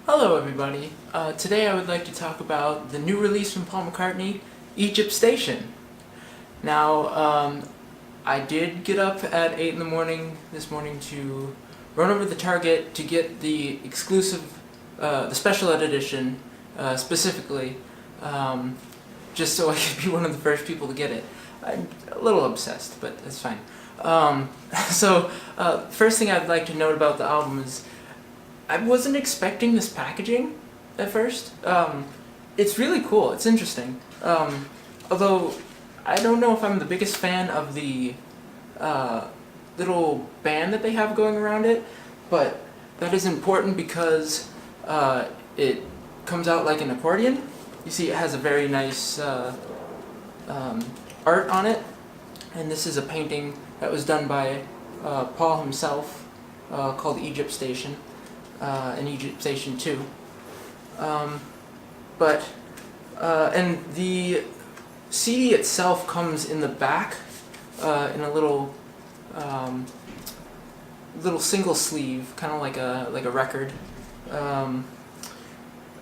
Hello everybody. Today I would like to talk about the new release from Paul McCartney, Egypt Station. Now, I did get up at 8 in the morning this morning to run over to Target to get the exclusive, the special ed edition specifically, just so I could be one of the first people to get it. I'm a little obsessed, but that's fine. First thing I'd like to note about the album is I wasn't expecting this packaging at first. It's really cool. It's interesting. Although I don't know if I'm the biggest fan of the little band that they have going around it, but that is important because it comes out like an accordion. You see, it has a very nice art on it, and this is a painting that was done by Paul himself, called Egypt Station. And Egypt Station 2. And the CD itself comes in the back in a little single sleeve, kind of like a record.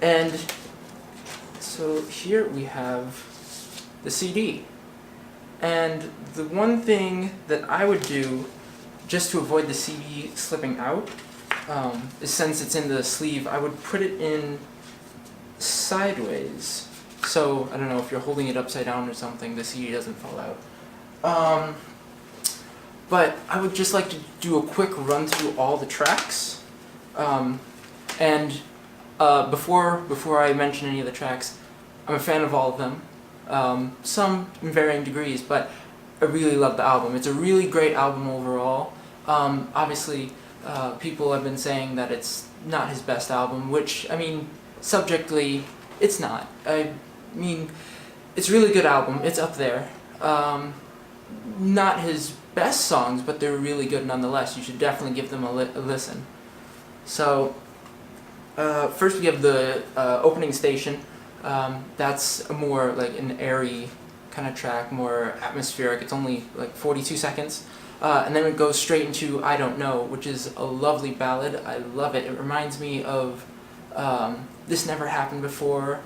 And so here we have the CD. And the one thing that I would do just to avoid the CD slipping out, since it's in the sleeve, I would put it in sideways. So, I don't know, if you're holding it upside down or something, the CD doesn't fall out. But I would just like to do a quick run through all the tracks. Before I mention any of the tracks, I'm a fan of all of them. Some in varying degrees, but I really love the album. It's a really great album overall. Obviously, people have been saying that it's not his best album, which, I mean, subjectively, it's not. I mean, it's a really good album. It's up there. Not his best songs, but they're really good nonetheless. You should definitely give them a listen. So, first we have the opening station. That's more like an airy kind of track, more atmospheric. It's only like 42 seconds. And then it goes straight into I Don't Know, which is a lovely ballad. I love it. It reminds me of This Never Happened Before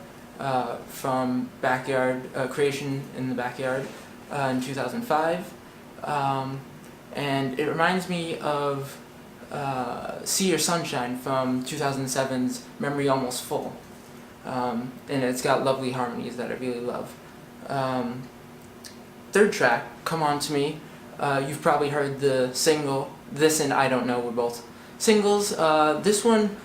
from Backyard, Creation in the Backyard in 2005. And it reminds me of See Your Sunshine from 2007's Memory Almost Full. And it's got lovely harmonies that I really love. Third track, Come On To Me. You've probably heard the single. This and I Don't Know were both singles. This one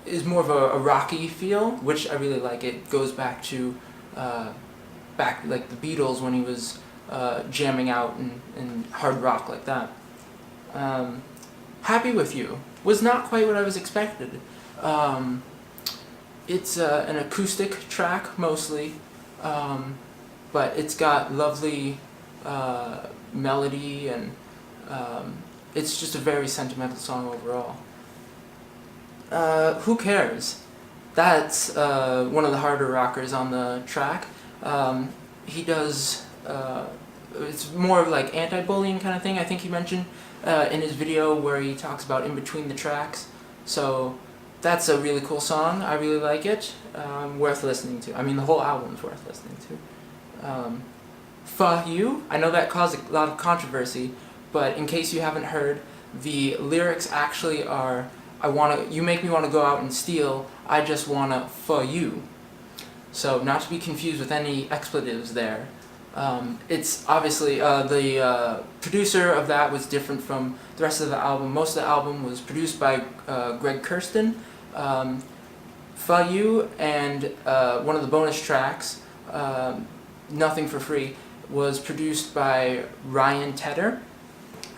is more of a rocky feel, which I really like. It goes back to like the Beatles when he was jamming out and hard rock like that. Happy With You was not quite what I was expected. It's an acoustic track mostly, but it's got lovely melody, and it's just a very sentimental song overall. Who Cares? That's one of the harder rockers on the track. He does, it's more of like anti-bullying kind of thing, I think he mentioned in his video where he talks about in between the tracks. So that's a really cool song. I really like it. Worth listening to. I mean, the whole album's worth listening to. Fuh You, I know that caused a lot of controversy, but in case you haven't heard, the lyrics actually are, you make me want to go out and steal, I just wanna fuh you. So, not to be confused with any expletives there. It's obviously, the producer of that was different from the rest of the album. Most of the album was produced by Greg Kurstin. Fuh You and one of the bonus tracks, Nothing for Free, was produced by Ryan Tedder,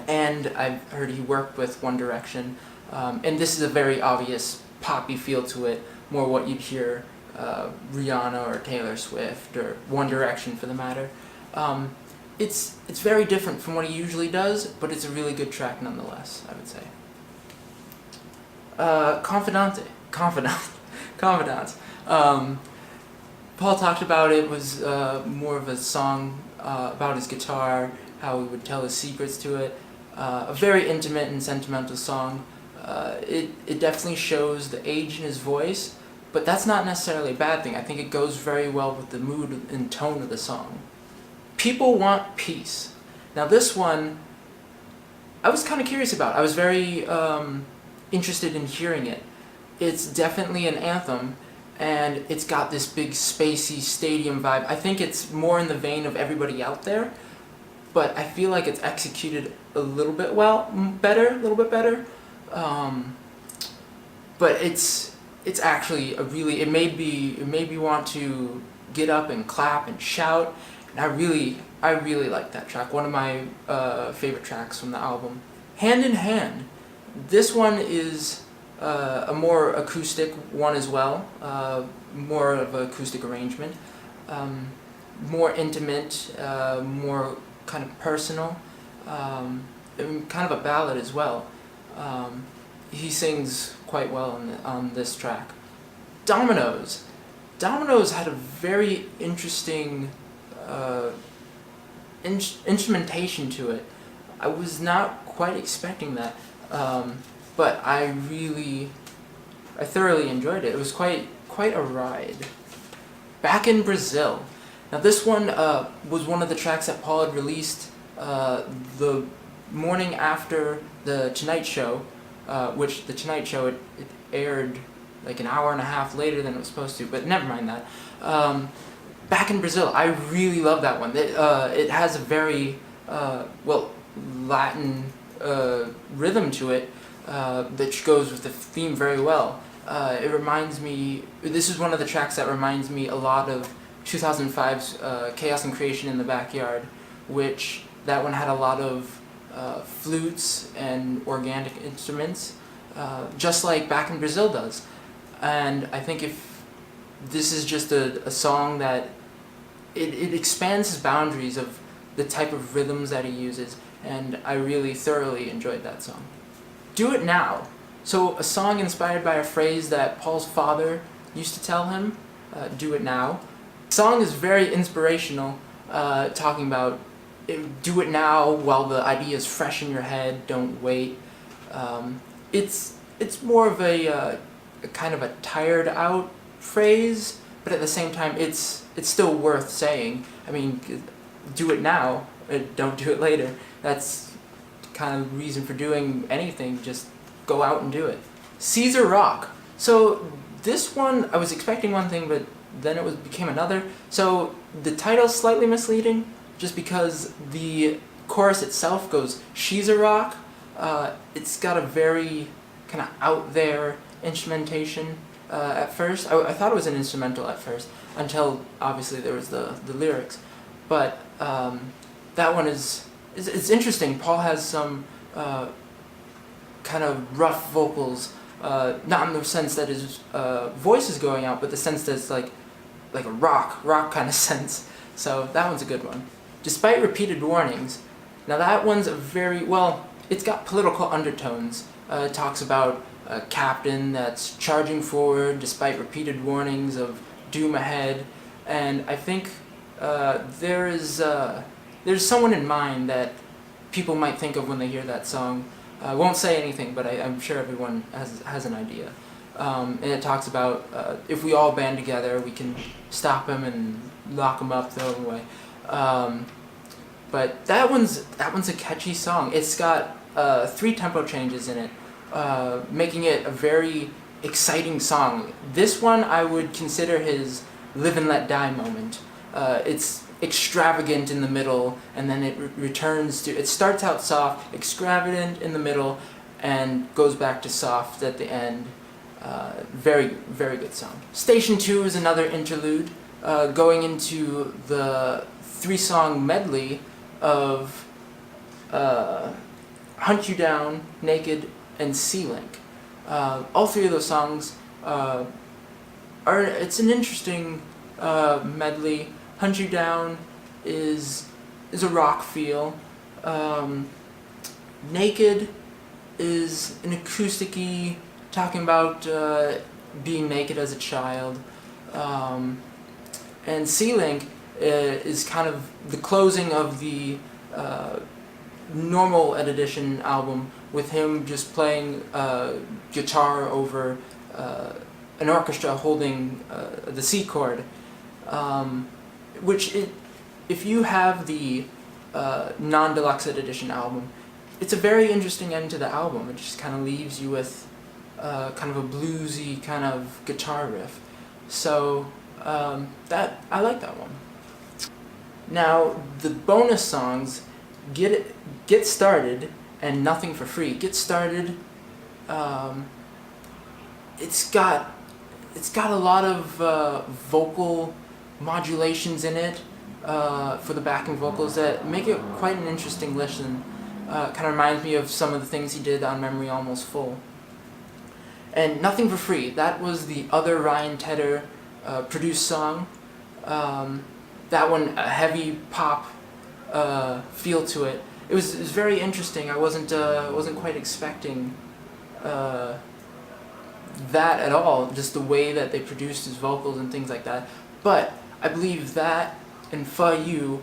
and I've heard he worked with One Direction, and this is a very obvious poppy feel to it, more what you'd hear Rihanna or Taylor Swift or One Direction for the matter. It's very different from what he usually does, but it's a really good track nonetheless, I would say. Confidant. Paul talked about it was more of a song about his guitar, how he would tell his secrets to it. A very intimate and sentimental song. It definitely shows the age in his voice, but that's not necessarily a bad thing. I think it goes very well with the mood and tone of the song. People Want Peace. Now this one, I was kind of curious about. I was very interested in hearing it. It's definitely an anthem, and it's got this big spacey stadium vibe. I think it's more in the vein of Everybody Out There, but I feel like it's executed a little bit better. But it's actually it made me want to get up and clap and shout, and I really like that track. One of my favorite tracks from the album. Hand in Hand. This one is a more acoustic one as well, more of an acoustic arrangement, more intimate, more kind of personal, and kind of a ballad as well. He sings quite well on this track. Dominoes. Dominoes had a very interesting instrumentation to it. I was not quite expecting that, but I thoroughly enjoyed it. It was quite a ride. Back in Brazil. Now this one was one of the tracks that Paul had released the morning after the Tonight Show, which the Tonight Show it aired like an hour and a half later than it was supposed to, but never mind that. Back in Brazil, I really love that one. It has a very Latin rhythm to it that goes with the theme very well. It reminds me. This is one of the tracks that reminds me a lot of 2005's Chaos and Creation in the Backyard, which that one had a lot of flutes and organic instruments, just like Back in Brazil does. And I think if this is just a song that it expands his boundaries of the type of rhythms that he uses, and I really thoroughly enjoyed that song. Do It Now. So a song inspired by a phrase that Paul's father used to tell him, do it now. The song is very inspirational, talking about do it now while the idea is fresh in your head, don't wait. It's more of a kind of a tired out phrase, but at the same time it's still worth saying. I mean, do it now, don't do it later. That's kind of the reason for doing anything, just go out and do it. Caesar Rock. So this one, I was expecting one thing, but then it became another. So the title's slightly misleading, just because the chorus itself goes, she's a rock. It's got a very kind of out there instrumentation at first. I thought it was an instrumental at first, until obviously there was the lyrics. But that one is interesting. Paul has some kind of rough vocals, not in the sense that his voice is going out, but the sense that it's like a rock kind of sense. So that one's a good one. Despite Repeated Warnings. Now that one's it's got political undertones. It talks about a captain that's charging forward despite repeated warnings of doom ahead, and I think there's someone in mind that people might think of when they hear that song. I won't say anything, but I'm sure everyone has an idea. And it talks about if we all band together, we can stop him and lock him up, throw him away. But that one's a catchy song. It's got 3 tempo changes in it, making it a very exciting song. This one I would consider his live and let die moment. It's extravagant in the middle, and then it starts out soft, extravagant in the middle, and goes back to soft at the end. Very, very good song. Station 2 is another interlude, going into the 3-song medley of Hunt You Down, Naked, and Sea-Link. All 3 of those songs it's an interesting medley. Hunt You Down is a rock feel. Naked is an acoustic-y, talking about being naked as a child. And Sea-Link is kind of the closing of the normal edition album with him just playing guitar over an orchestra holding the C chord, if you have the non-deluxe edition album, it's a very interesting end to the album. It just kind of leaves you with kind of a bluesy kind of guitar riff. So that I like that one. Now the bonus songs, Get Started and Nothing for Free. Get Started, it's got a lot of vocal modulations in it for the backing vocals that make it quite an interesting listen. Kind of reminds me of some of the things he did on Memory Almost Full. And Nothing for Free, that was the other Ryan Tedder produced song. That one, a heavy pop feel to it. It was very interesting. I wasn't quite expecting that at all, just the way that they produced his vocals and things like that. But I believe that and For You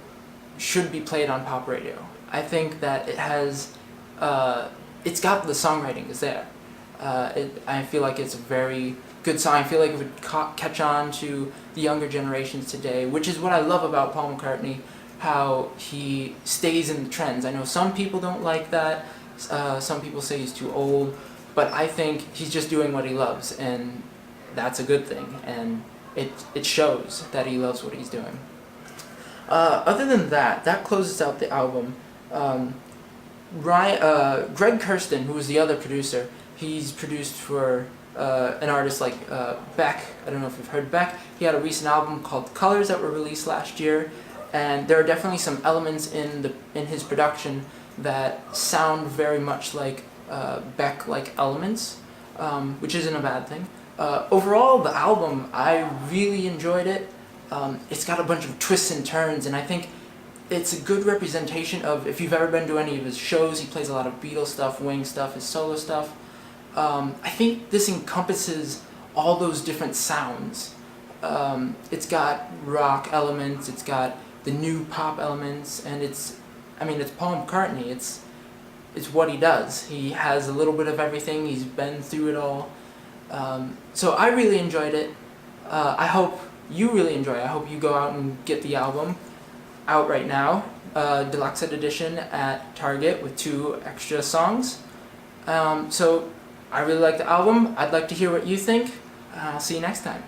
should be played on pop radio. I think that it has, it's got the songwriting is there. I feel like it's a very good song. I feel like it would catch on to the younger generations today, which is what I love about Paul McCartney, how he stays in the trends. I know some people don't like that, some people say he's too old, but I think he's just doing what he loves, and that's a good thing, and it shows that he loves what he's doing. Other than that, that closes out the album. Greg Kurstin, who was the other producer, he's produced for an artist like Beck. I don't know if you've heard Beck. He had a recent album called Colors that were released last year, and there are definitely some elements in his production that sound very much like Beck-like elements, which isn't a bad thing. Overall, the album, I really enjoyed it. It's got a bunch of twists and turns, and I think it's a good representation of, if you've ever been to any of his shows, he plays a lot of Beatles stuff, Wing stuff, his solo stuff. I think this encompasses all those different sounds. It's got rock elements, it's got the new pop elements, and it's Paul McCartney. It's what he does. He has a little bit of everything. He's been through it all. So I really enjoyed it. I hope you really enjoy it. I hope you go out and get the album. Out right now, deluxe edition at Target with 2 extra songs. So I really like the album. I'd like to hear what you think. I'll see you next time.